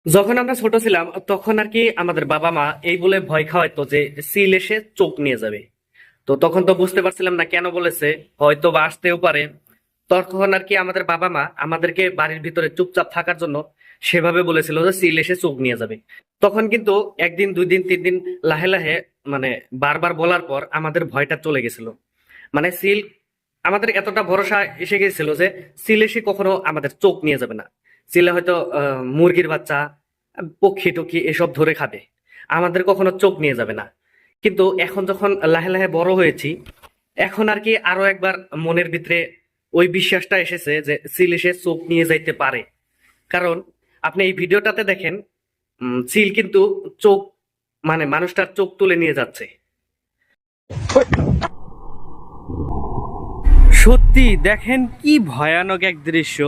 যখন আমরা ছোট ছিলাম তখন আর কি আমাদের বাবা মা এই বলে ভয় খাওয়াইতো যে সিল এসে চোখ নিয়ে যাবে। তো তখন তো বুঝতে পারছিলাম না কেন বলেছে, হয়তো বা আসতেও পারে। তখন আর কি আমাদের বাবা মা আমাদেরকে বাড়ির ভিতরে চুপচাপ থাকার জন্য সেভাবে বলেছিল যে সিল এসে চোখ নিয়ে যাবে। তখন কিন্তু একদিন, 2 দিন, 3 দিন লাহে লাহে মানে বারবার বলার পর আমাদের ভয়টা চলে গেছিল। মানে সিল, আমাদের এতটা ভরসা এসে গেছিল যে সিল এসে কখনো আমাদের চোখ নিয়ে যাবে না। সিলে হয়তো মুরগির বাচ্চা, পক্ষী টক্ষী এসব ধরে খাবে, আমাদের কখনো চোখ নিয়ে যাবে না। কিন্তু এখন যখন লাহে লাহে বড় হয়েছি, এখন আর কি আরো একবার মনের ভিতরে ওই বিশ্বাসটা এসেছে যে সিল এসে চোখ নিয়ে যাইতে পারে। কারণ আপনি এই ভিডিওটাতে দেখেন, চিল কিন্তু চোখ, মানে মানুষটার চোখ তুলে নিয়ে যাচ্ছে। সত্যি দেখেন কি ভয়ানক এক দৃশ্য।